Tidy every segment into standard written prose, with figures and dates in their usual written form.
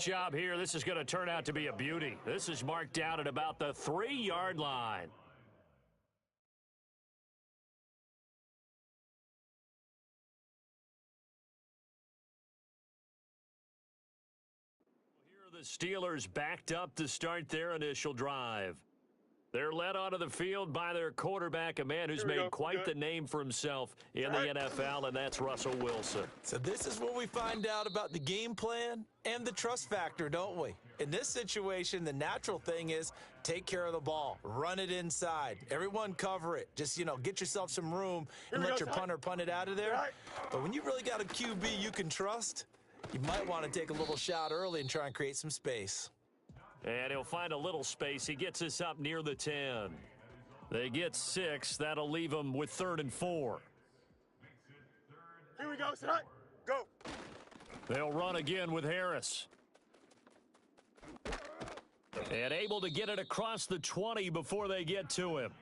job here. This is going to turn out to be a beauty. This is marked down at about the 3-yard line. Here are the Steelers backed up to start their initial drive. They're led onto the field by their quarterback, a man who's made quite the name for himself in the NFL, and that's Russell Wilson. So this is where we find out about the game plan and the trust factor, don't we? In this situation, the natural thing is take care of the ball, run it inside. Everyone cover it. Just, get yourself some room and let your punter punt it out of there. But when you really got a QB you can trust, you might want to take a little shot early and try and create some space. And he'll find a little space. He gets us up near the 10. They get 6. That'll leave them with 3rd and 4. Here we go, Side. Go. They'll run again with Harris. And able to get it across the 20 before they get to him.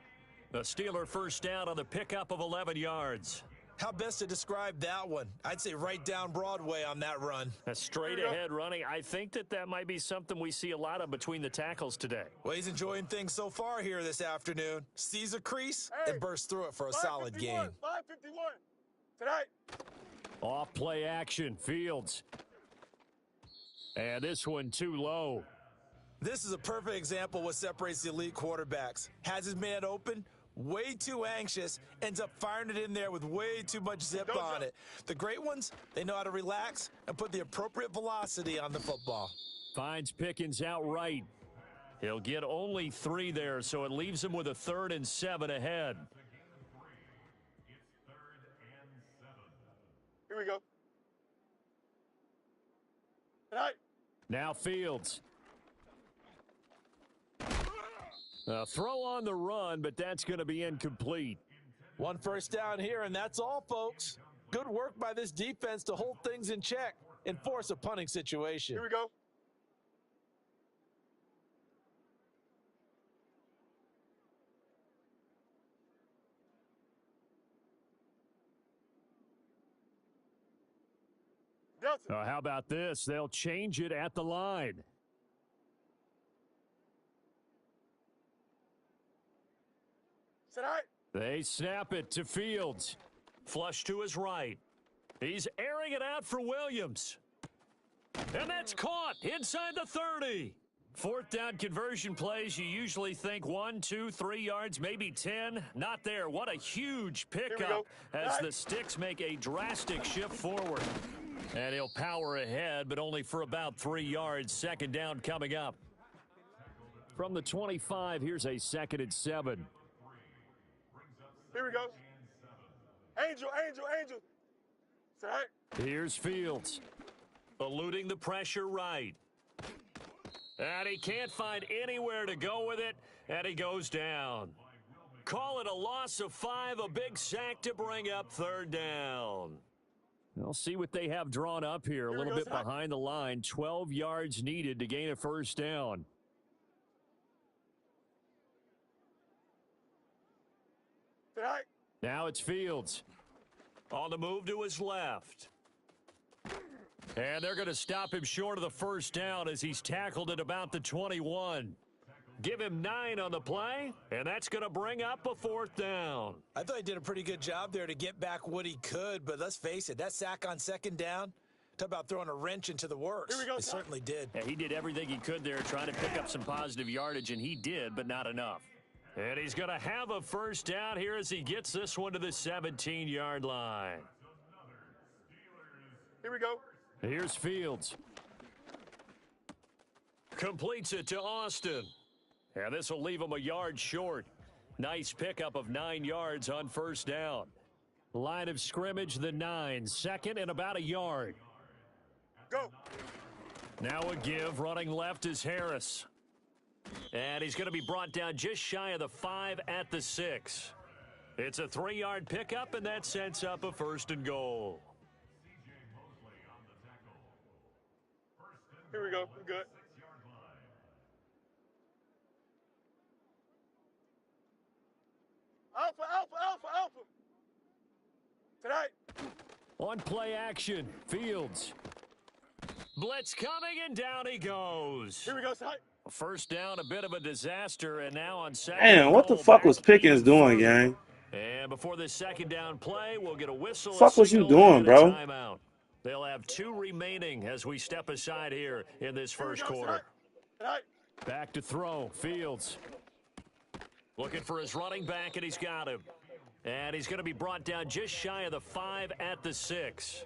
The Steeler first down on the pickup of 11 yards. How best to describe that one? I'd say right down Broadway on that run. A straight-ahead running. I think that might be something we see a lot of between the tackles today. Well, he's enjoying things so far here this afternoon. Sees a crease and bursts through it for a solid gain. 5:51 tonight. Off play action, Fields. And this one too low. This is a perfect example of what separates the elite quarterbacks. Has his man open, way too anxious, ends up firing it in there with way too much zip on it. The great ones, they know how to relax and put the appropriate velocity on the football. Finds Pickens outright. He'll get only 3 there, so it leaves him with a 3rd and 7 ahead. Here we go. Tonight. Now Fields. A throw on the run, but that's going to be incomplete. 1 first down here, and that's all, folks. Good work by this defense to hold things in check and force a punting situation. Here we go. How about this? They'll change it at the line. They snap it to Fields. Flush to his right. He's airing it out for Williams. And that's caught inside the 30. 4th down conversion plays, you usually think 1, 2, 3 yards, maybe 10. Not there. What a huge pickup as the Sticks make a drastic shift forward. And he'll power ahead, but only for about 3 yards. 2nd down coming up. From the 25, here's a 2nd and 7. Here we go. Angel. Side. Here's Fields. Eluding the pressure right. And he can't find anywhere to go with it, and he goes down. Call it a loss of 5, a big sack to bring up 3rd down. We'll see what they have drawn up here. A little bit behind the line. 12 yards needed to gain a 1st down. Tonight. Now it's Fields. On the move to his left. And they're going to stop him short of the 1st down as he's tackled at about the 21. Give him 9 on the play, and that's going to bring up a 4th down. I thought he did a pretty good job there to get back what he could, but let's face it, that sack on 2nd down, talk about throwing a wrench into the works. Here we go, it certainly did. Yeah, he did everything he could there trying to pick up some positive yardage, and he did, but not enough. And he's going to have a 1st down here as he gets this one to the 17-yard line. Here we go. Here's Fields. Completes it to Austin. And this will leave him a yard short. Nice pickup of 9 yards on 1st down. Line of scrimmage, the 9. 2nd and about a yard. Go. Now a give. Running left is Harris. And he's going to be brought down just shy of the 5 at the 6. It's a 3-yard pickup, and that sets up a 1st and goal. Here we go. We're good. Alpha. Tonight. On play action, Fields. Blitz coming, and down he goes. Here we go, tight. First down, a bit of a disaster, and now on second Damn, what the goal, fuck back was Pickens even doing, further. gang? And before this second down play, we'll get a whistle, a Fuck was you signal, doing, and a bro? timeout. They'll have 2 remaining as we step aside here in this first Here we go, quarter. tight. Back to throw, Fields. Looking for his running back, and he's got him. And he's going to be brought down just shy of the 5 at the 6.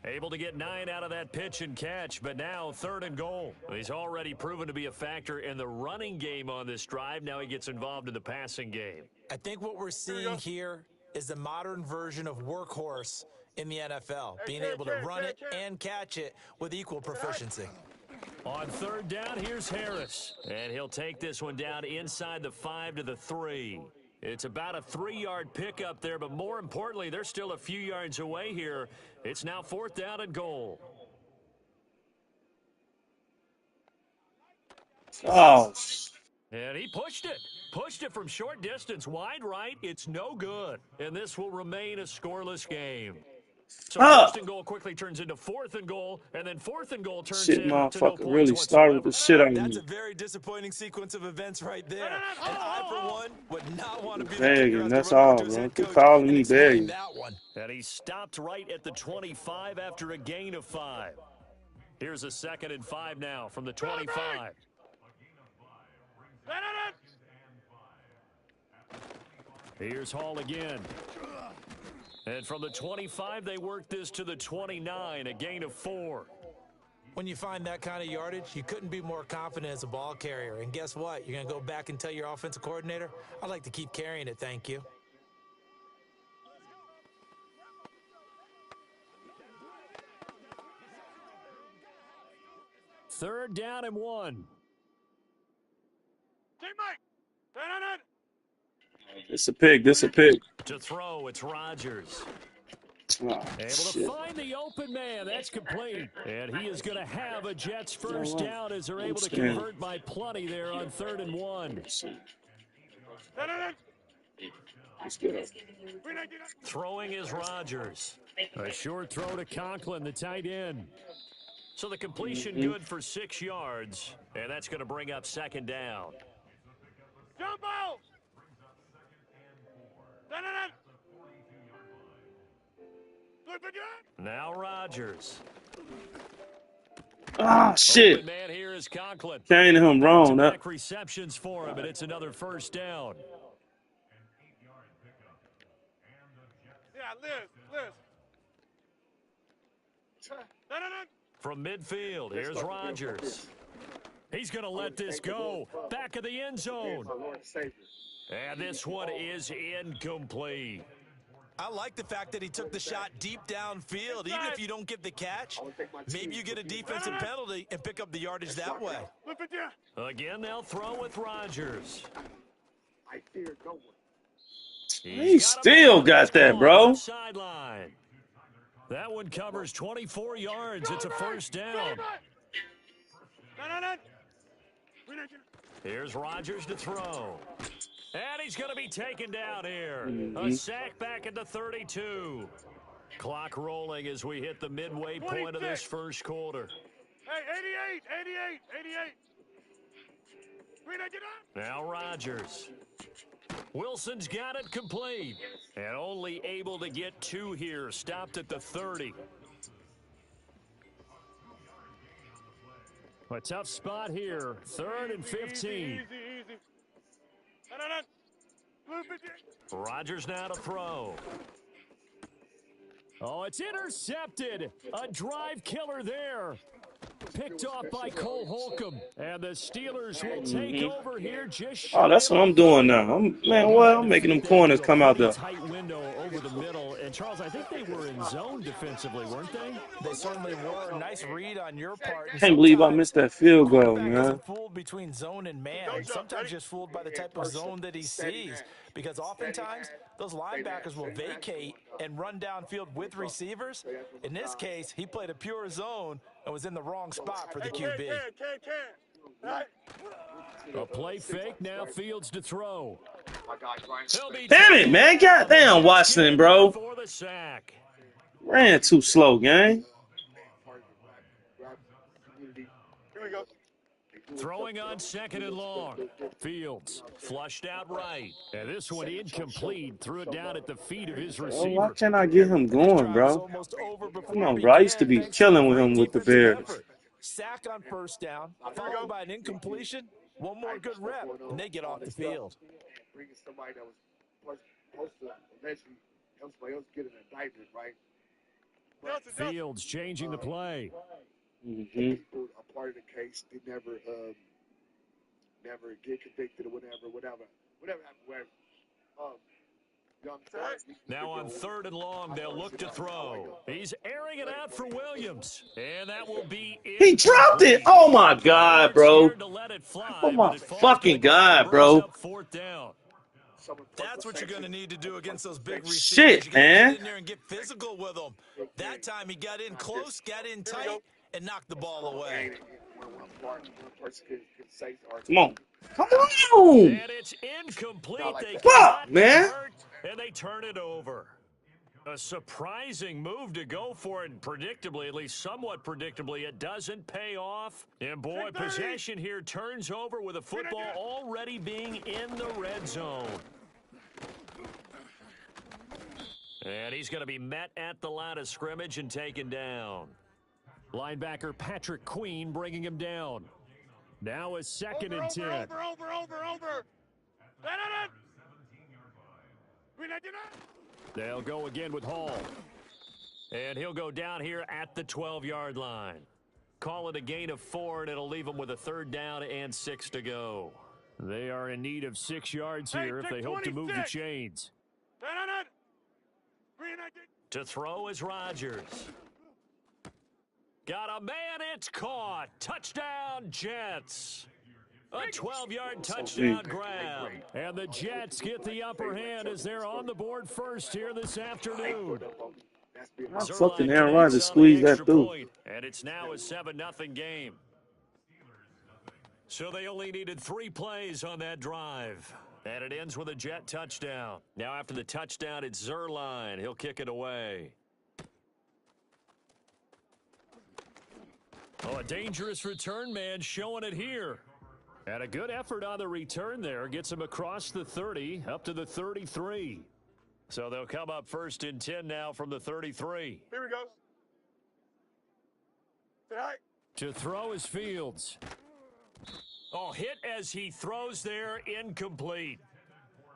Able to get 9 out of that pitch and catch, but now 3rd and goal. He's already proven to be a factor in the running game on this drive. Now he gets involved in the passing game. I think what we're seeing here is the modern version of workhorse in the NFL, being able to run it and catch it with equal proficiency. On 3rd down, here's Harris. And he'll take this one down inside the 5 to the 3. It's about a 3-yard pickup there, but more importantly, they're still a few yards away here. It's now 4th down and goal. Oh, And he pushed it. Pushed it from short distance, wide right. It's no good. And this will remain a scoreless game. So 1st and goal quickly turns into 4th and goal, and then 4th and goal turns shit, into no motherfucker points really started the shit out of That's me. a very disappointing sequence of events right there. And I, for one, would not want to be the Begging, kicker that's after running all, up to his bro. head Quit coach calling and me explain begging. that one. And he stopped right at the 25 after a gain of 5. Here's a 2nd and 5 now from the 25. Here's Hall again. And from the 25, they work this to the 29, a gain of 4. When you find that kind of yardage, you couldn't be more confident as a ball carrier. And guess what? You're going to go back and tell your offensive coordinator, I'd like to keep carrying it, thank you. Third down and 1. It's a pick. This a pick. To throw, it's Rodgers. Oh, Able shit. to find the open man. That's complete. And he is going to have a Jets first down as they're able to convert by plenty there on 3rd and 1. Let's get up. Throwing is Rodgers. A short throw to Conklin, the tight end. So the completion good for 6 yards. And that's going to bring up 2nd down. Jump out! Now Rodgers. Ah, shit. Open man here is Conklin. Carrying him wrong. Back receptions for him, and it's another first down. Yeah, Liz. From midfield, here's Rodgers. He's going to let this go. Back of the end zone. And this one is incomplete. I like the fact that he took the shot deep downfield. Even if you don't get the catch, maybe you get a defensive penalty and pick up the yardage that way. Again, they'll throw with Rodgers. He still got that, bro. Sideline. That one covers 24 yards. It's a first down. Here's Rodgers to throw. And he's going to be taken down here. A sack back at the 32. Clock rolling as we hit the midway point of this first quarter. Hey, 88. Now Rodgers. Wilson's got it complete. And only able to get 2 here. Stopped at the 30. A tough spot here. 3rd and 15. Easy. Rodgers now to throw. Oh, it's intercepted. A drive killer there. Picked off by Cole Holcomb. And the Steelers will take over here just Oh, that's what I'm doing now. I'm making them corners come out there. Tight window over the middle. And Charles, I think they were in zone defensively, weren't they? They certainly were. Nice read on your part. Can't believe I missed that field goal, man. Fooled between zone and man. Sometimes just fooled by the type of zone that he sees. Because oftentimes, those linebackers will vacate and run downfield with receivers. In this case, he played a pure zone and was in the wrong spot for the QB. A play fake, now Fields to throw. Damn it, man. Goddamn, Watson, bro. For the sack. Ran too slow, gang. Here we go. Throwing on second and long. Fields flushed out right. And this one incomplete. Threw it down at the feet of his Oh, why receiver. can't I get him And this going, drive is bro? almost over Come before it on, bro. I used to began, be thanks to a chilling with great him with the defensive Bears. effort. Sack on first down, followed by an incompletion. One more good rep, and they get off the field. Bringing somebody that was supposed to eventually help somebody else get an indictment, right? Fields changing the play. People are part of the case. They never get convicted or whatever happened. Now on third and long, they'll look to throw. He's airing it out for Williams. And that will be He dropped it. Oh, my God, bro. To let it fly, Oh, my but it falls fucking to the ground, God, brings bro. up fourth down. That's what you're going to need to do against those big receivers. Shit, You got to man. get in there and get physical with them. That time he got in close, got in tight, and knocked the ball away. Come on. Come on. And it's incomplete. They Fuck, cannot man. convert, and they turn it over. A surprising move to go for it, and predictably, at least somewhat predictably, it doesn't pay off. And boy, possession here turns over with the football already being in the red zone. And he's going to be met at the line of scrimmage and taken down. Linebacker Patrick Queen bringing him down. Now a second and 10. Over. They'll go again with Hall. And he'll go down here at the 12-yard line. Call it a gain of 4, and it'll leave them with a third down and 6 to go. They are in need of 6 yards here if they hope to move the chains. To throw is Rodgers. Got a man, it's caught. Touchdown, Jets. A 12-yard touchdown grab. And the Jets get the upper hand as they're on the board first here this afternoon. How fucking Aaron Rodgers squeezed that through? And it's now a 7-0 game. So they only needed 3 plays on that drive. And it ends with a Jet touchdown. Now after the touchdown, it's Zerline. He'll kick it away. Oh, a dangerous return man showing it here. And a good effort on the return there. Gets him across the 30, up to the 33. So they'll come up first and 10 now from the 33. Here we go. Say hi. To throw is Fields. Oh, hit as he throws there, incomplete.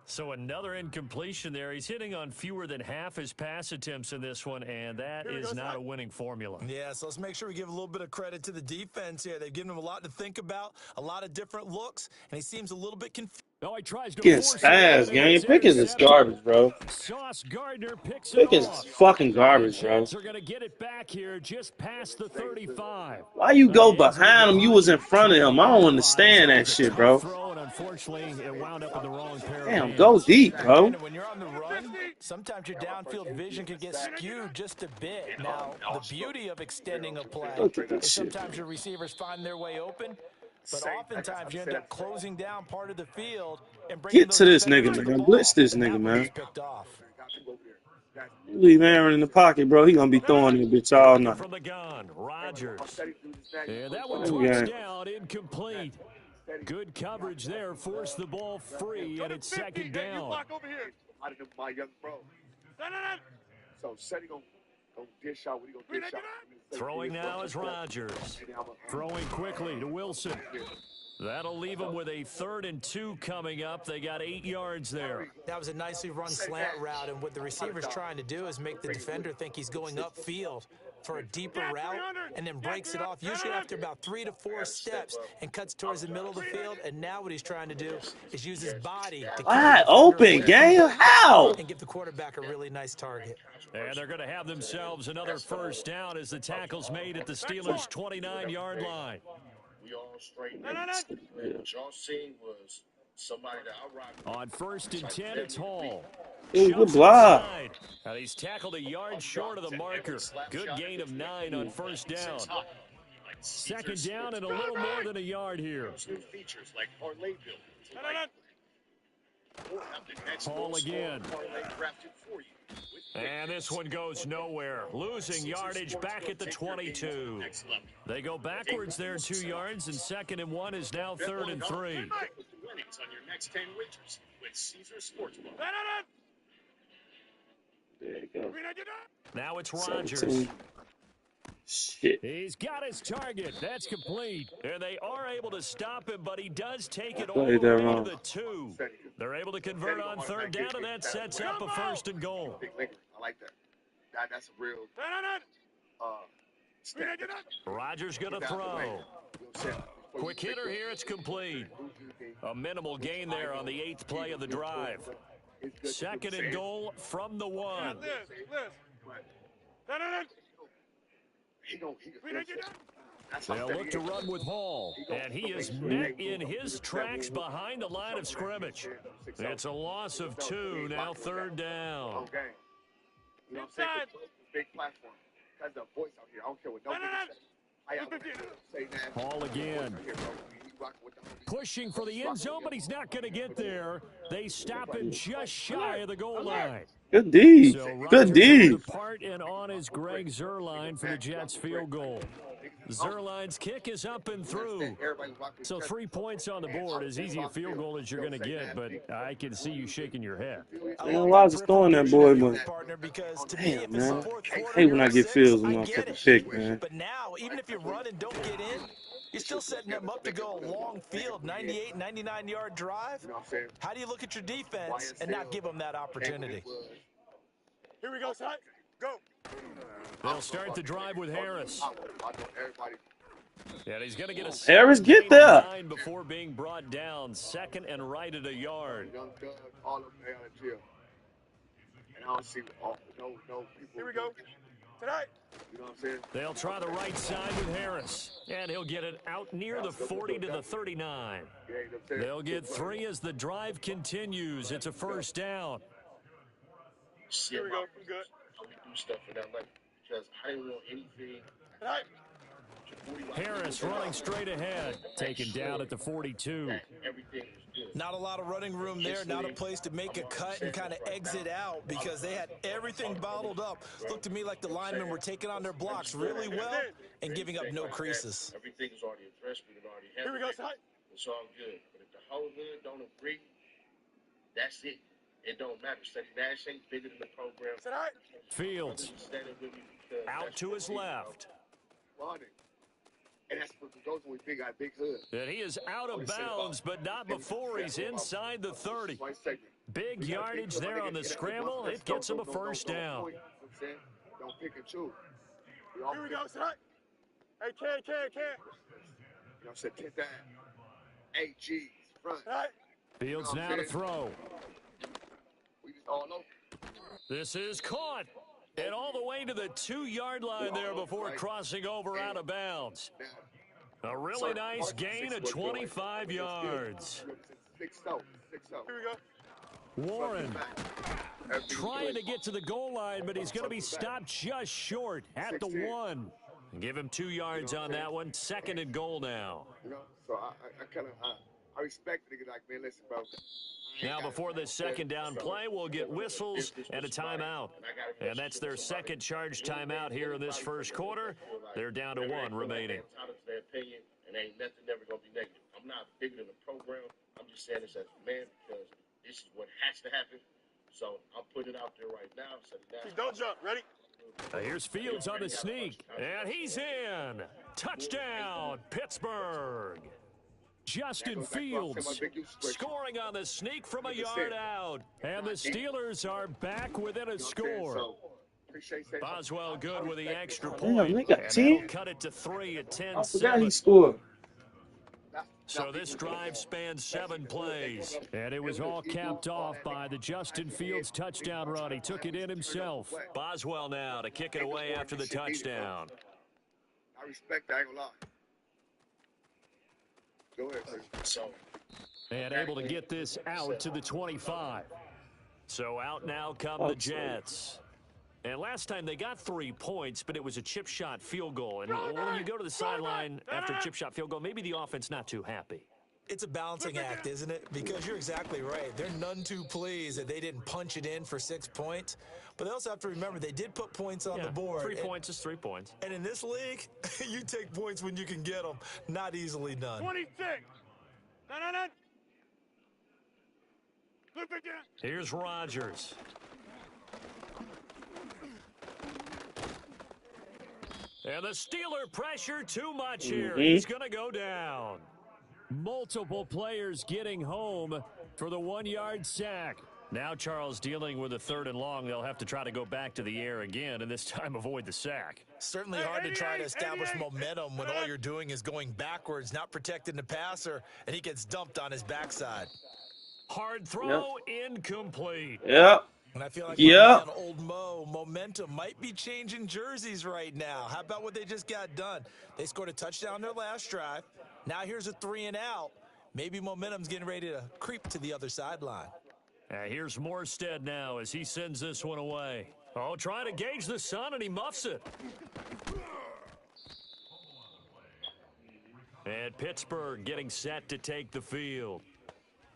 So another incompletion there. He's hitting on fewer than half his pass attempts in this one, and that is not a winning formula. Yeah, so let's make sure we give a little bit of credit to the defense here. They've given him a lot to think about, a lot of different looks, and he seems a little bit confused. Oh, he tries to Getting spaz, gang. Pickens is garbage, bro. Sauce Gardner picks it Pickens off. is fucking garbage, bro. They're going to get it back here just past the 35. Why you go behind him? You was in front of him. I don't understand that shit, bro. Throw, and unfortunately, it wound up in the wrong pair of Damn, hands. go deep, bro. When you're on the run, sometimes your downfield vision can get skewed just a bit. Now, the beauty of extending a play Look at that is shit. sometimes your receivers find their way open, but oftentimes you end up closing down part of the field and bringing Get to this nigga, man. Blitz this nigga, man. You leave Aaron in the pocket, bro. He gonna be throwing that bitch all night. From the gun, Rodgers. And that one Okay. touched down, incomplete. Good coverage there, forced the ball free, and it's second down. Block over here. My young bro. So Setty gonna dish out what he gonna dish out. Throwing now is Rodgers. Throwing quickly to Wilson. That'll leave them with a 3rd and 2 coming up. They got 8 yards there. That was a nicely run slant route, and what the receiver's trying to do is make the defender think he's going upfield for a deeper route and then breaks it off, usually after about 3 to 4 steps, and cuts towards the middle of the field. And now what he's trying to do is use his body to Wide open, gang. How? and give the quarterback a really nice target. And they're going to have themselves another first down as the tackle's made at the Steelers' 29-yard line. We all straightened out. What y'all seen was somebody that I rock. On 1st and 10, it's Hall. Ooh, good block. Now he's tackled a yard short of the marker. Good gain of 9 on 1st down. 2nd down and a little more than a yard here. New features like parlay builders. or have the next Ball most again. parlay drafted for you. And this one goes nowhere. Losing yardage back at the 22. They go backwards there 2 yards, and 2nd and 1 is now 3rd and 3. Winnings on your next 10 wagers with Caesar Sportsbook. There you go. Now it's Rodgers. 17. Shit. He's got his target. That's complete. And they are able to stop him, but he does take it all Played the that way wrong. to the 2. They're able to convert on 3rd down, and that sets up a 1st and goal. Big linger. I like that. That's a real stat. Rodgers going to throw. Quick hitter here. It's complete. A minimal gain there on the 8th play of the drive. 2nd and goal from the 1. They'll look to run with Hall, and he is met in his tracks behind the line of scrimmage. It's a loss of 2, now 3rd down. You know what I'm saying? Big platform. That's the voice out here. I don't care what nobody say. Hall again. Pushing for the end zone, but he's not going to get there. They stop him just shy of the goal line. Good D. So Good D. Part and on is Greg Zuerlein for the Jets field goal. Zuerlein's kick is up and through. So 3 points on the board, as easy a field goal as you're going to get, but I can see you shaking your head. Man, why is it throwing that boy, but damn, man. I hate when I get fields and motherfucker pick, man. But now, even if you run and don't get in, you're still setting them up to go a long field, 98, 99-yard drive. How do you look at your defense and not give them that opportunity? Here we go, son. Go. They'll start the drive with Harris. And he's going to get a Harris, get there. Before being brought down, 2nd and right at a yard. Here we go. Tonight. You know what I'm saying? They'll try the right side with Harris, and he'll get it out near the 40 to the 39. They'll get 3 as the drive continues. It's a 1st down. Here we go. I'm good. How we do stuff in LA because I didn't want anything. Tonight. Harris running straight ahead, taken down at the 42. Everything was good. Not a lot of running room there, not a place to make a cut and kind of exit out because they had everything bottled up. Looked to me like the linemen were taking on their blocks really well and giving up no creases. Everything is already addressed. We already have Here we go, son. It's all good. But if the whole hood don't agree, that's it. It don't matter. Sonny Nash ain't bigger than the program. Tonight. Fields out to his left. And that's what those when we got big hood. And he is out of bounds, but not before he's inside the 30. Big yardage there on the scramble. It gets him a 1st down. Don't pick and choose. Here we go, son. Hey, can. You know what I'm saying? 10th down. 8 G's. Front. Fields now to throw. We just all over. This is caught. And all the way to the 2-yard line there before crossing over out of bounds. A really nice gain of 25 yards. Here we go. Warren trying to get to the goal line, but he's going to be stopped just short at the 1. Give him 2 yards on that one. 2nd and goal now. You know, so I respect the nigga like, man, listen, bro. Now, before this 2nd down play, we'll get whistles and a timeout. And that's their 2nd charge timeout here in this 1st quarter. They're down to 1 remaining. Their opinion, and ain't nothing ever going to be negative. I'm not bigger than the program. I'm just saying this as a man because this is what has to happen. So I'm putting it out there right now. So don't jump. Ready? Here's Fields on the sneak. And he's in. Touchdown, Pittsburgh. Justin Fields scoring on the sneak from a yard out. And the Steelers are back within a score. Boswell good with the extra point. They got 10. Cut it to 3 at 10. I forgot he scored. So this drive spans 7 plays. And it was all capped off by the Justin Fields touchdown run. He took it in himself. Boswell now to kick it away after the touchdown. I respect that. I ain't gonna lie. Go ahead, sir. And able to get this out to the 25. So out now come the Jets. And last time they got 3 points, but it was a chip shot field goal. And when you go to the sideline after a chip shot field goal, maybe the offense not too happy. It's a balancing act, isn't it? Because you're exactly right. They're none too pleased that they didn't punch it in for 6 points. But they also have to remember they did put points on the board. 3 points is 3 points. And in this league, you take points when you can get them. Not easily done. 26. No. Blue 59. Here's Rodgers. And the Steeler pressure too much here. He's going to go down. Multiple players getting home for the 1-yard sack. Now Charles dealing with a 3rd and long. They'll have to try to go back to the air again, and this time avoid the sack. Certainly hard to try to establish momentum when all you're doing is going backwards, not protecting the passer, and he gets dumped on his backside. Hard throw, incomplete. Yep. And I feel like old Mo, momentum might be changing jerseys right now. How about what they just got done? They scored a touchdown their last drive. Now here's a 3 and out. Maybe momentum's getting ready to creep to the other sideline. Here's Morstead now as he sends this one away. Oh, trying to gauge the sun, and he muffs it. And Pittsburgh getting set to take the field.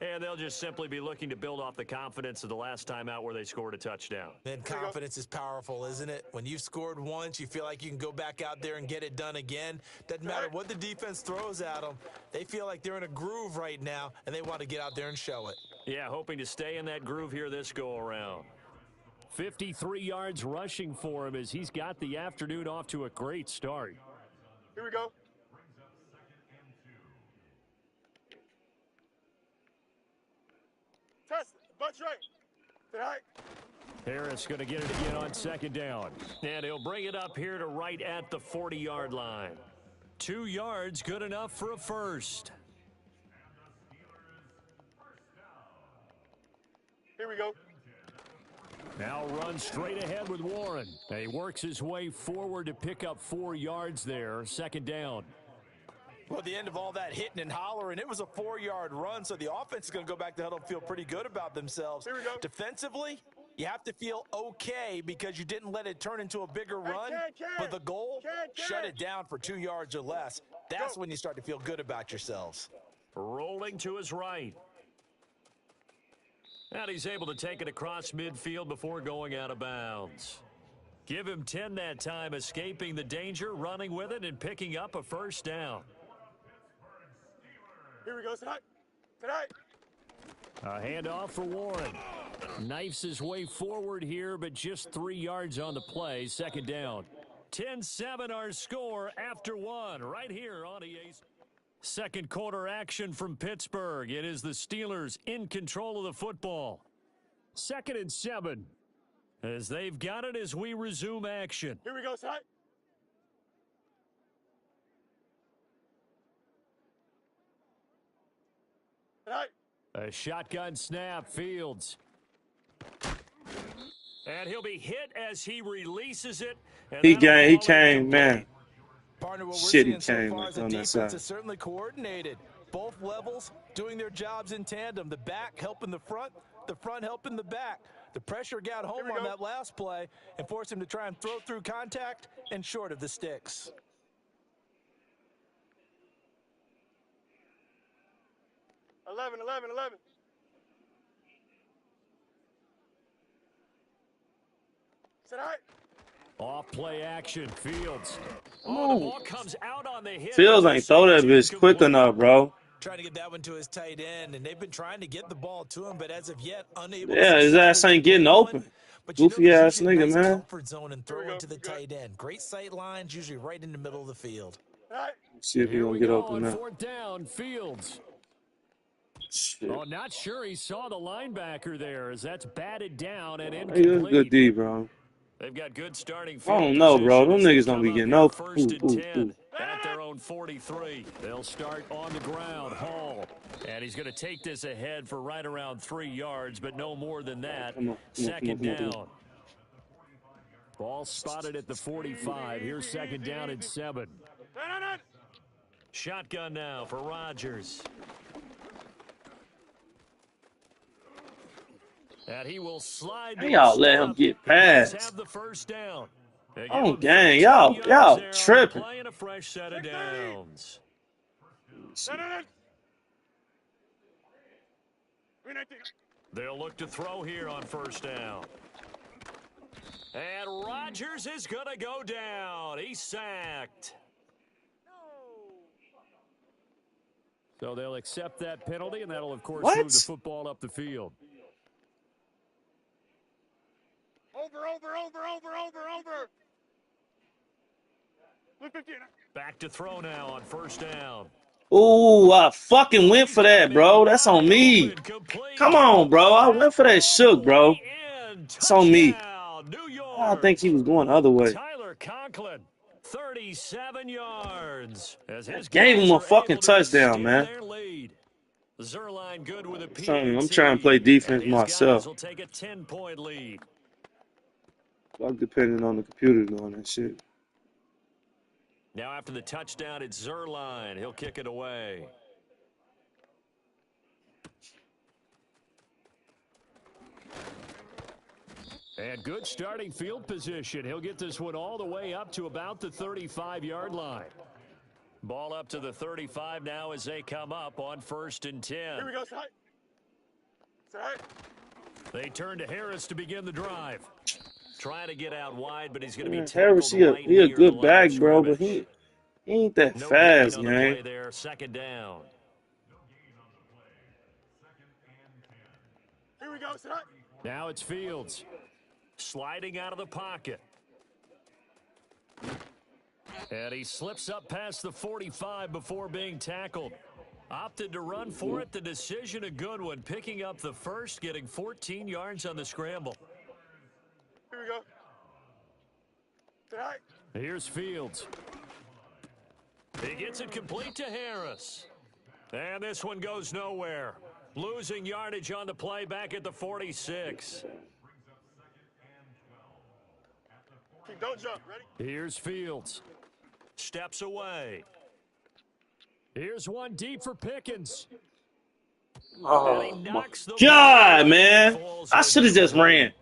And they'll just simply be looking to build off the confidence of the last time out where they scored a touchdown. Man, confidence is powerful, isn't it? When you've scored once, you feel like you can go back out there and get it done again. Doesn't matter what the defense throws at them. They feel like they're in a groove right now, and they want to get out there and show it. Yeah, hoping to stay in that groove here this go-around. 53 yards rushing for him as he's got the afternoon off to a great start. Here we go. Test it. Bunch right. Tonight. Harris going to get it again on 2nd down. And he'll bring it up here to right at the 40-yard line. 2 yards, good enough for a first. Here we go. Now runs straight ahead with Warren. He works his way forward to pick up 4 yards there. 2nd down. Well, at the end of all that hitting and hollering, it was a 4-yard run, so the offense is going to go back to huddle and feel pretty good about themselves. Here we go. Defensively, you have to feel okay because you didn't let it turn into a bigger run. But the goal, shut it down for 2 yards or less. That's when you start to feel good about yourselves. Rolling to his right. And he's able to take it across midfield before going out of bounds. Give him 10 that time, escaping the danger, running with it, and picking up a first down. Here we go. Tonight. A handoff for Warren. Knifes his way forward here, but just 3 yards on the play. 2nd down. 10-7 our score after 1 right here on EA's. Second quarter action from Pittsburgh. It is the Steelers in control of the football. 2nd and 7 as they've got it as we resume action. Here we go. Tonight. A shotgun snap, Fields. And he'll be hit as he releases it. He came, man. Partner, what we're Shit, he seeing so came far is the on that defense side. is certainly coordinated. Both levels doing their jobs in tandem. The back helping the front helping the back. The pressure got home on that last play and forced him to try and throw through contact and short of the sticks. Eleven. Tonight. Off play action, Fields. Come the on. ball comes out on the hit. Fields ain't throw that bitch quick enough, bro. Trying to get that one to his tight end, and they've been trying to get the ball to him, but as of yet, unable. Yeah, his ass ain't getting open. But Goofy ass usually a nigga, nice man. comfort zone and throw it to the tight end. Great sight lines, usually right in the middle of the field. See if he gonna get open now. 4th down, Fields. Shit. Oh, not sure he saw the linebacker there as that's batted down and Hey, incomplete. that's good D, bro. They've got good starting I field don't know, bro. position Them as niggas they don't be come getting up no. here First and Ooh, 10 at their own 43. They'll start on the ground. Hall. And he's going to take this ahead for right around 3 yards, but no more than that. Come on, 2nd down. Ball spotted at the 45. Here's 2nd down and 7. Shotgun now for Rodgers. And he will slide. Hey, y'all let him get past. Have the first down. Oh, gang, y'all tripping. Playing a fresh set of downs. 319. They'll look to throw here on first down. And Rodgers is going to go down. He's sacked. So they'll accept that penalty, and that'll, of course, move the football up the field. Over. 315. Back to throw now on first down. Ooh, I fucking went for that, bro. That's on me. Come on, bro. I went for that shook, bro. It's on me. I think he was going the other way. Tyler Conklin, 37 yards. As his gave him a fucking touchdown, man. Zerline good with a PAT. I'm trying to play defense myself. Will take a 10-point lead. I'm depending on the computer doing that shit. Now after the touchdown, it's Zerline. He'll kick it away. And good starting field position. He'll get this one all the way up to about the 35-yard line. Ball up to the 35 now as they come up on 1st and 10. Here we go, side. Side. They turn to Harris to begin the drive. Trying to get out wide, but he's going to be tackled. Harris, he a good back, bro, but he ain't that fast, man. There, 2nd down. Here we go, side. Now it's Fields. Sliding out of the pocket. And he slips up past the 45 before being tackled. Opted to run for it. The decision a good one. Picking up the first, getting 14 yards on the scramble. Here we go. Side. Here's Fields. He gets it complete to Harris. And this one goes nowhere. Losing yardage on the play back at the 46. Don't jump. Ready? Here's Fields. Steps away. Here's one deep for Pickens. Oh, my God, man. I should have just ran.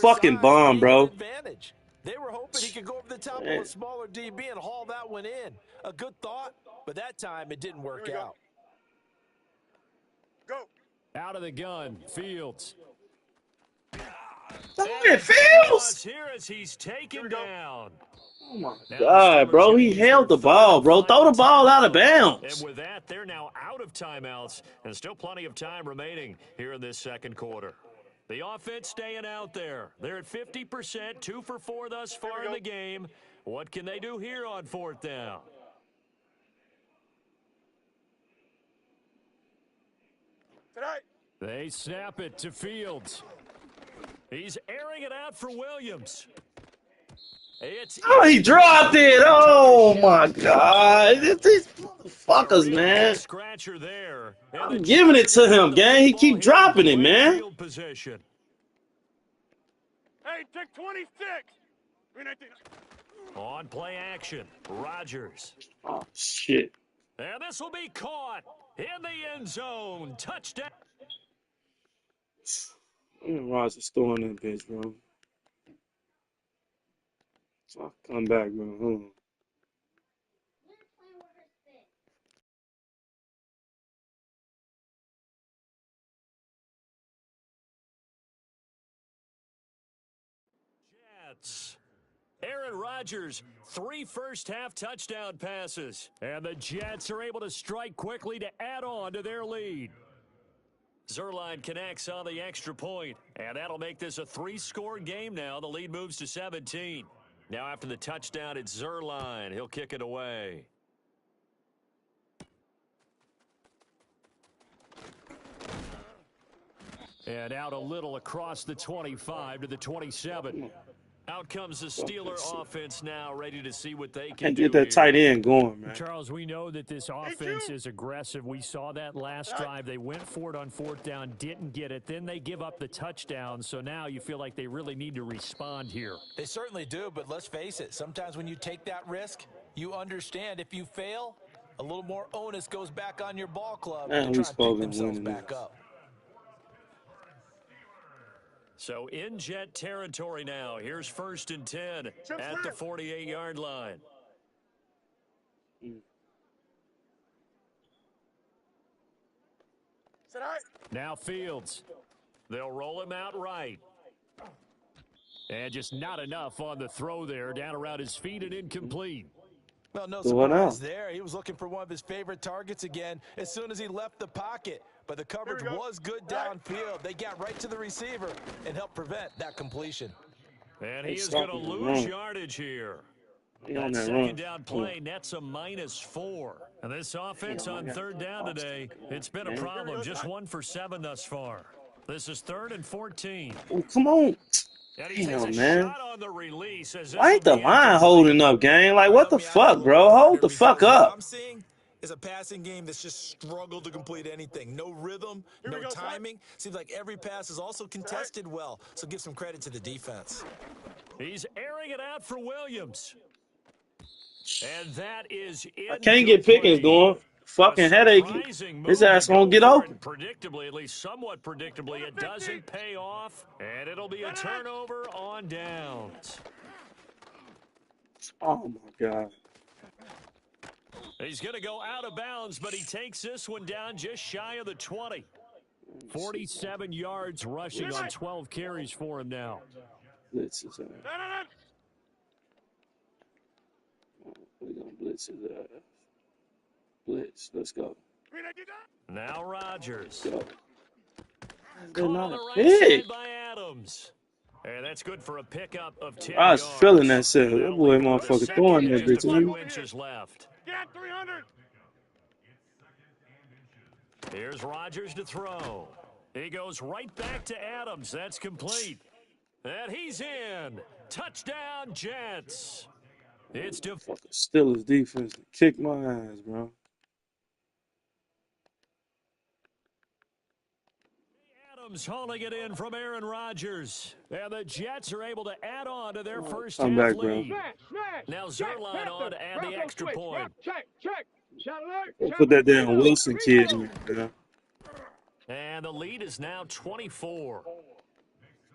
Fucking bomb, bro. They were hoping he could go over the top of a smaller DB and haul that one in. A good thought, but that time it didn't work out. Go. Out of the gun, Fields. Fields! Here as he's taken down. Oh my God, bro. He held the ball, bro. Throw the ball out of bounds. And with that, they're now out of timeouts and still plenty of time remaining here in this second quarter. The offense staying out there. They're at 50%, 2 for 4 thus far in the game. What can they do here on 4th down? Tonight. They snap it to Fields. He's airing it out for Williams. He dropped it. Oh, my God. These motherfuckers, man. Scratcher there. I'm giving it to him, gang. He keep dropping it, man. Hey, take 26. 319. On play action, Rodgers. Oh, shit. And this will be caught in the end zone. Touchdown. Rodgers throwing that bitch, bro. So I'll come back, bro. Hold on. Jets. Aaron Rodgers, 3 first-half touchdown passes. And the Jets are able to strike quickly to add on to their lead. Zerline connects on the extra point, and that'll make this a 3-score game now. The lead moves to 17. Now after the touchdown, it's Zerline. He'll kick it away. And out a little across the 25 to the 27. Out comes the Steeler offense now, ready to see what they can do. Get that tight end going, man. Charles, we know that this offense is aggressive. We saw that last drive. They went for it on 4th down, didn't get it. Then they give up the touchdown. So now you feel like they really need to respond here. They certainly do, but let's face it. Sometimes when you take that risk, you understand if you fail, a little more onus goes back on your ball club to try and pick themselves back up. So in Jet territory now. Here's 1st and 10 at the 48-yard line. Now Fields. They'll roll him out right. And just not enough on the throw there. Down around his feet and incomplete. Well, no So what surprise now? there. He was looking for one of his favorite targets again as soon as he left the pocket. But the coverage was good downfield. They got right to the receiver and helped prevent that completion. And he is going to lose yardage here. That second down play nets a -4. And this offense on third down today, it's been a problem. Just 1 for 7 thus far. This is 3rd and 14. Oh, come on. And he takes a man. shot on the release as Why ain't the line holding up, gang? Like, what the fuck, bro? Hold the fuck up. What I'm seeing is a passing game that's just struggled to complete anything. No rhythm, no timing. Seems like every pass is also contested well. So give some credit to the defense. He's airing it out for Williams. And that is I can't get Pickens going. Fucking headache. His ass won't get open. Predictably, at least somewhat predictably, it doesn't pay off. And it'll be a turnover on downs. Oh, my God. He's going to go out of bounds, but he takes this one down just shy of the 20. 47 yards rushing on 12 carries for him now. Blitz his ass. We're going to blitz his ass. Blitz. Let's go. Now Rodgers. Go. Caught on the right side by Adams. And that's good for a pickup of 10 I was yards. feeling that shit. That boy motherfucker throwing that bitch. Just a few inches left. Get 300. Here's Rodgers to throw. He goes right back to Adams. That's complete. And he's in. Touchdown, Jets. It's fucking Steelers defense to kick my ass, bro. Adams hauling it in from Aaron Rodgers. And the Jets are able to add on to their first Come half back, bro. lead. Now Zerline on to add the extra point. Check. Put that damn Wilson kid in there. And the lead is now 24.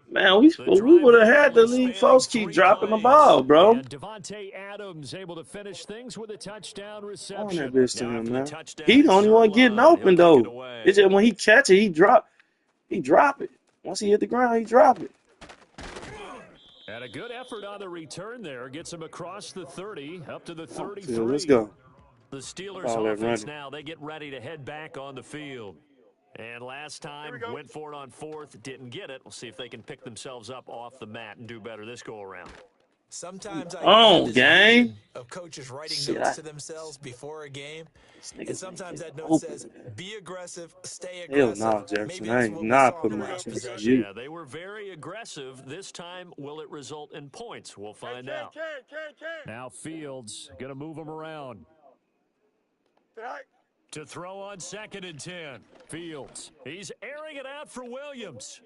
Man, we would have had the lead. Folks keep dropping the ball, bro. And Devontae Adams able to finish things with a touchdown reception. On that bitch to him, man. He the only one getting open, though. It's just when he catch it, he drop it. Once he hit the ground, he drop it. And a good effort on the return there. Gets him across the 30, up to the 33. Let's go. The Steelers offense now, they get ready to head back on the field. And last time, went for it on 4th, didn't get it. We'll see if they can pick themselves up off the mat and do better this go-around. Sometimes I gang. Of coaches writing notes to themselves before a game. And sometimes that note says, be aggressive, stay aggressive. Hell no, Jefferson. I ain't not putting my chance on you. Yeah, they were very aggressive. This time, will it result in points? We'll find out. Now Fields going to move them around. To throw on 2nd and 10. Fields. He's airing it out for Williams.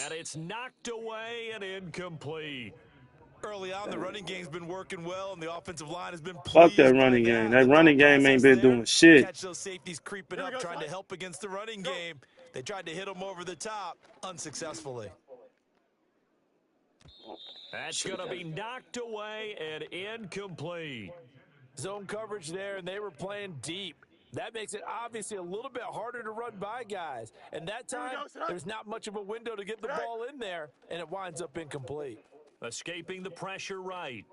And it's knocked away and incomplete. Early on, the running game's been working well, and the offensive line has been Fuck that running game. That running game ain't been doing shit. Catch those safeties creeping up, trying to help against the running game. They tried to hit them over the top, unsuccessfully. That's going to be knocked away and incomplete. Zone coverage there, and they were playing deep. That makes it obviously a little bit harder to run by guys. And that time, there's not much of a window to get the ball in there, and it winds up incomplete. Escaping the pressure right.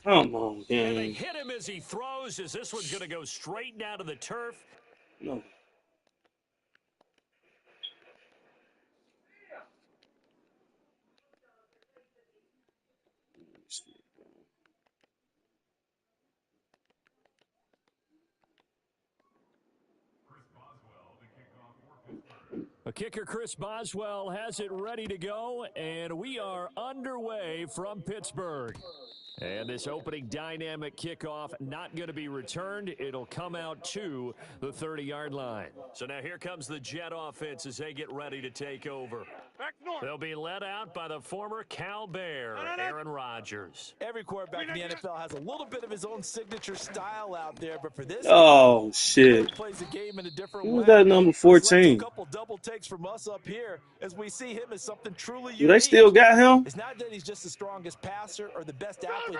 Come on, gang. And they hit him as he throws, as this one's going to go straight down to the turf. No. A kicker, Chris Boswell, has it ready to go, and we are underway from Pittsburgh. And this opening dynamic kickoff not going to be returned. It'll come out to the 30-yard line. So now here comes the Jet offense as they get ready to take over. They'll be led out by the former Cal Bear, Aaron Rodgers. Every quarterback in the NFL has a little bit of his own signature style out there, but for this, shit. he plays the game in a different Who's way. that number 14? A couple double takes from us up here as we see him as something truly unique. Do they still got him? It's not that he's just the strongest passer or the best athlete.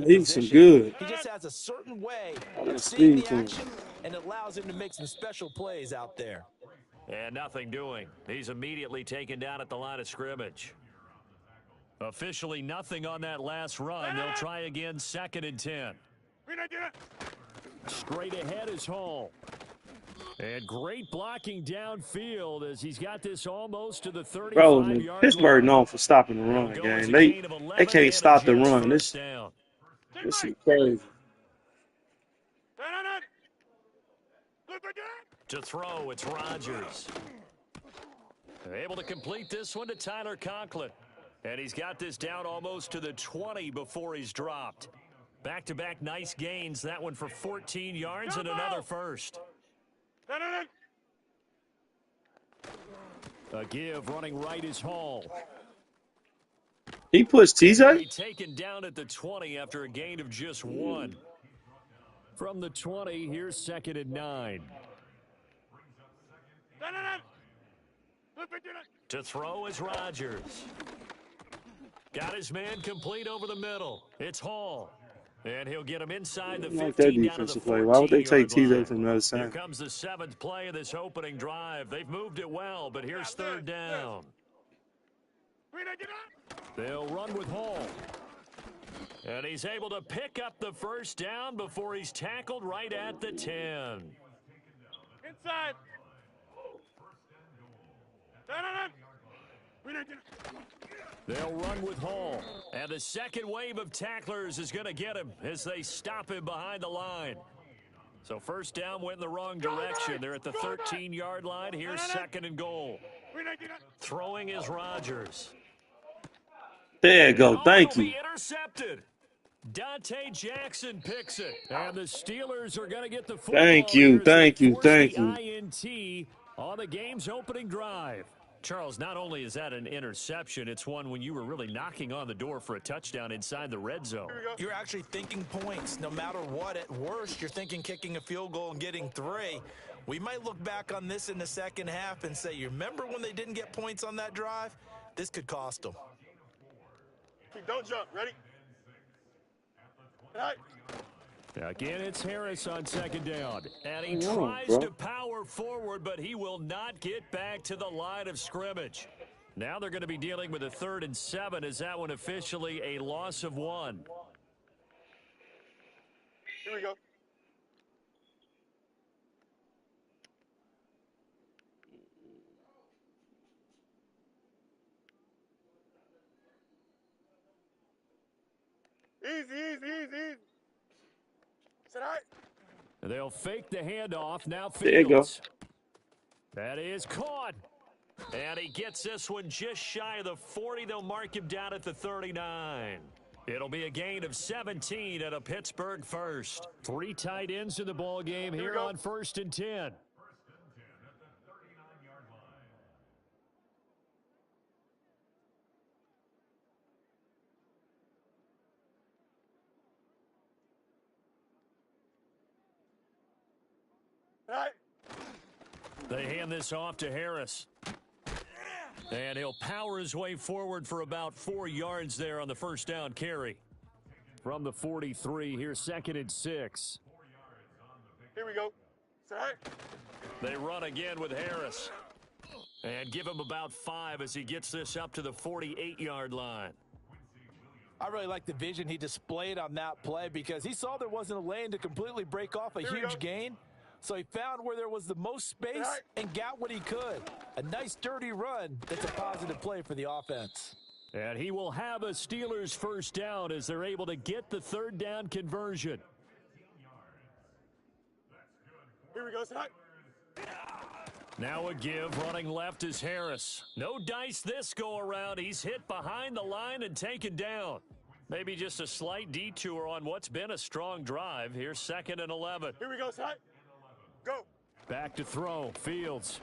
He's some good. He just has a certain way of seeing the speed to him. action and allows allows him to make some special plays out there. And nothing doing. He's immediately taken down at the line of scrimmage. Officially nothing on that last run. They'll try again, 2nd and 10. Straight ahead is Hall. And great blocking downfield as he's got this almost to the 35-yard line. Pittsburgh known for stopping the run, gang. They can't stop the run. This is crazy. To throw, it's Rodgers. They're able to complete this one to Tyler Conklin. And he's got this down almost to the 20 before he's dropped. Back-to-back nice gains. That one for 14 yards and another first. A give running right is Hall. He pushed TJ? Taken down at the 20 after a gain of just 1. From the 20, here's 2nd and 9. To throw is Rodgers. Got his man complete over the middle. It's Hall. And he'll get him inside the 15 like that down to the 14-yard line. Why would they take TJ from the other side? Here comes the 7th play of this opening drive. They've moved it well, but here's 3rd down. They'll run with Hall. And he's able to pick up the first down before he's tackled right at the 10. Inside. They'll run with Hall. And the second wave of tacklers is going to get him as they stop him behind the line. So first down went in the wrong direction. They're at the 13-yard line. Here's 2nd and goal. Throwing is Rodgers. There you go. Thank you. Intercepted. Dante Jackson picks it. And the Steelers are going to get the football. Thank you. Thank you. Thank you. INT on the game's opening drive. Charles, not only is that an interception, it's one when you were really knocking on the door for a touchdown inside the red zone. You're actually thinking points no matter what. At worst, you're thinking kicking a field goal and getting 3. We might look back on this in the second half and say, you remember when they didn't get points on that drive? This could cost them. Don't jump. Ready? Right. Again, it's Harris on 2nd down. And he tries to power forward, but he will not get back to the line of scrimmage. Now they're going to be dealing with a 3rd and 7. Is that one officially a loss of 1? Here we go. Easy. Is that all right? They'll fake the handoff. Now Fields. There you go. That is caught. And he gets this one just shy of the 40. They'll mark him down at the 39. It'll be a gain of 17 and a Pittsburgh first. 3 tight ends in the ball game here on 1st and 10. Right. They hand this off to Harris. And he'll power his way forward for about 4 yards there on the first down carry. From the 43, here's 2nd and 6. Here we go. Is that all right? They run again with Harris. And give him about 5 as he gets this up to the 48-yard line. I really like the vision he displayed on that play because he saw there wasn't a lane to completely break off a huge gain. So he found where there was the most space and got what he could. A nice, dirty run that's a positive play for the offense. And he will have a Steelers first down as they're able to get the 3rd down conversion. Here we go, Scott. Now a give. Running left is Harris. No dice this go around. He's hit behind the line and taken down. Maybe just a slight detour on what's been a strong drive. Here's 2nd and 11. Here we go, Scott. Go. Back to throw. Fields.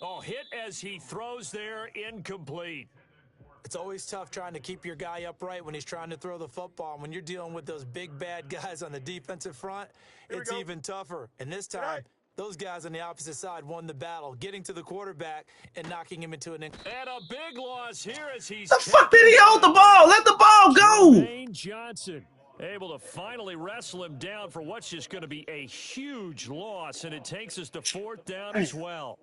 Oh, hit as he throws there. Incomplete. It's always tough trying to keep your guy upright when he's trying to throw the football. When you're dealing with those big, bad guys on the defensive front, it's even tougher. And this time, those guys on the opposite side won the battle, getting to the quarterback and knocking him into an... And a big loss here as he's... The fuck did he hold the ball? Let the ball go! Johnson. Able to finally wrestle him down for what's just going to be a huge loss, and it takes us to 4th down as well.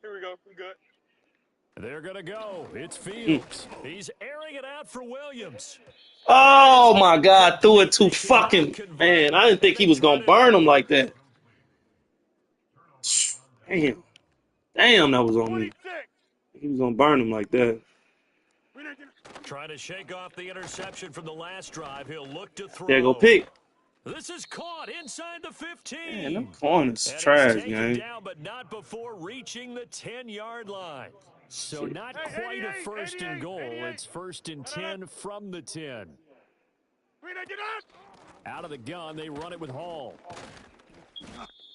Here we go. We good. They're going to go. It's Fields. He's airing it out for Williams. Oh, my God. Threw it too fucking... Man, I didn't think he was going to burn him like that. Damn. Damn, that was on me. He was going to burn him like that. Trying to shake off the interception from the last drive. He'll look to throw. There, go pick. This is caught inside the 15. Man, them corners and trash, taken man. down, but not before reaching the 10-yard line. So not quite a first and goal. It's 1st and 10 from the 10. Out of the gun, they run it with Hall.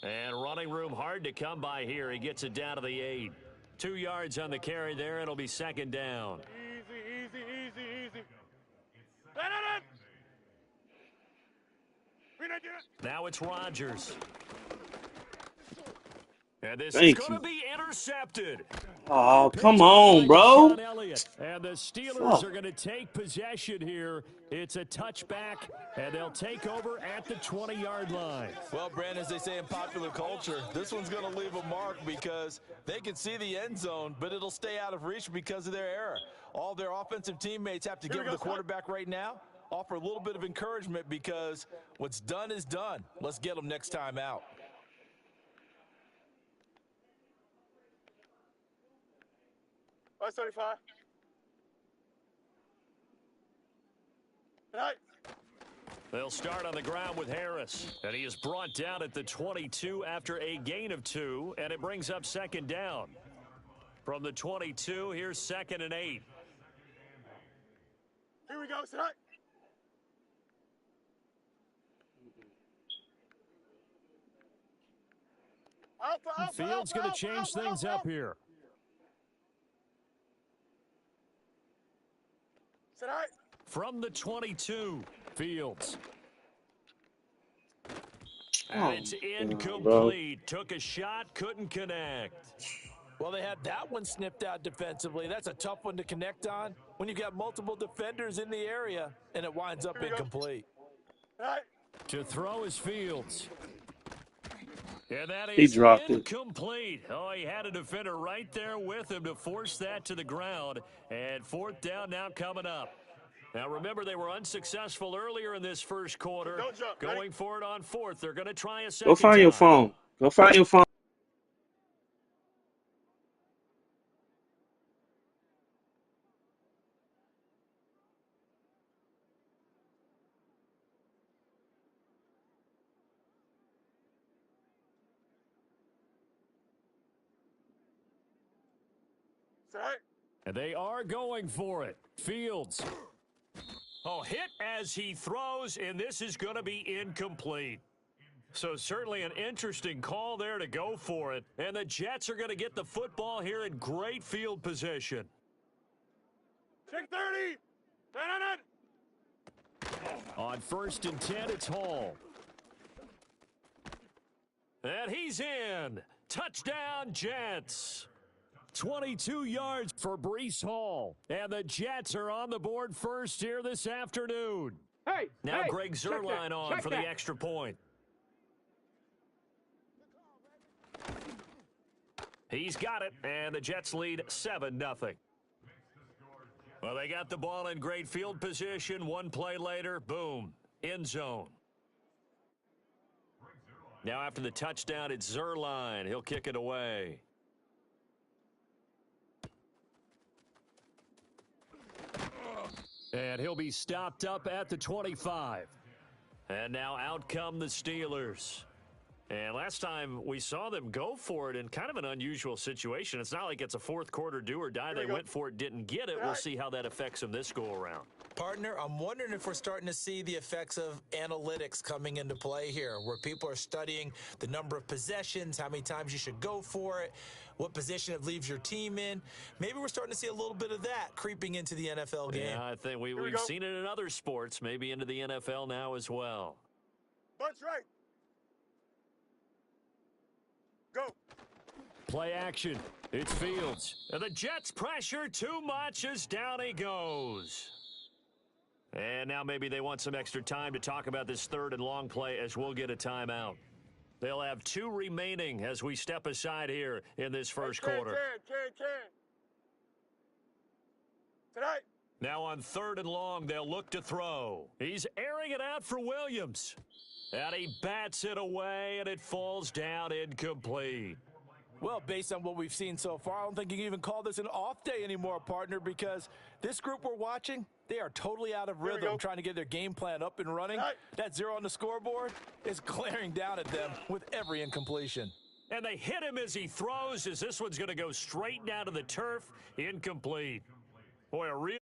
And running room hard to come by here. He gets it down to the 8. 2 yards on the carry there. It'll be 2nd down. Easy. Now it's Rodgers. And this is going to be intercepted. Oh, come on, bro. And the Steelers are going to take possession here. It's a touchback, and they'll take over at the 20-yard line. Well, Brandon, as they say in popular culture, this one's going to leave a mark because they can see the end zone, but it'll stay out of reach because of their error. All their offensive teammates have to give the quarterback right now, offer a little bit of encouragement because what's done is done. Let's get them next time out. That's 35. Right. They'll start on the ground with Harris, and he is brought down at the 22 after a gain of 2, and it brings up 2nd down. From the 22, here's 2nd and 8. Here we go, tonight. Fields going to change things up here. From the 22, Fields. And it's incomplete. Took a shot, couldn't connect. Well, they had that one snipped out defensively. That's a tough one to connect on when you've got multiple defenders in the area, and it winds up incomplete. To throw is Fields. And that He is dropped incomplete. Oh, he had a defender right there with him to force that to the ground. And 4th down now coming up. Now, remember, they were unsuccessful earlier in this first quarter. Going for it on 4th. They're going to try a second Go find your phone. Go find your phone. And they are going for it. Fields. Oh, hit as he throws, and this is going to be incomplete. So certainly an interesting call there to go for it. And the Jets are going to get the football here in great field position. Check 30. On 1st and 10, it's Hall. And he's in. Touchdown, Jets. 22 yards for Breece Hall. And the Jets are on the board first here this afternoon. Now Greg Zuerlein on for the extra point. He's got it, and the Jets lead 7-0. Well, they got the ball in great field position. One play later, boom, end zone. Now after the touchdown, it's Zuerlein. He'll kick it away. And he'll be stopped up at the 25. And now out come the Steelers. And last time we saw them go for it in kind of an unusual situation. It's not like it's a fourth quarter do or die. They went for it, didn't get it. We'll see how that affects them this go around. Partner, I'm wondering if we're starting to see the effects of analytics coming into play here, where people are studying the number of possessions, how many times you should go for it, what position it leaves your team in. Maybe we're starting to see a little bit of that creeping into the NFL game. Yeah, I think we've seen it in other sports, maybe into the NFL now as well. Bunch right. Go. Play action. It's Fields. And the Jets pressure too much as down he goes. And now maybe they want some extra time to talk about this third and long play as we'll get a timeout. They'll have 2 remaining as we step aside here in this first quarter. Tonight. Now on 3rd and long, they'll look to throw. He's airing it out for Williams. And he bats it away, and it falls down incomplete. Well, based on what we've seen so far, I don't think you can even call this an off day anymore, partner, because this group we're watching, they are totally out of rhythm trying to get their game plan up and running. That 0 on the scoreboard is glaring down at them with every incompletion. And they hit him as he throws, as this one's going to go straight down to the turf, incomplete. Boy, a real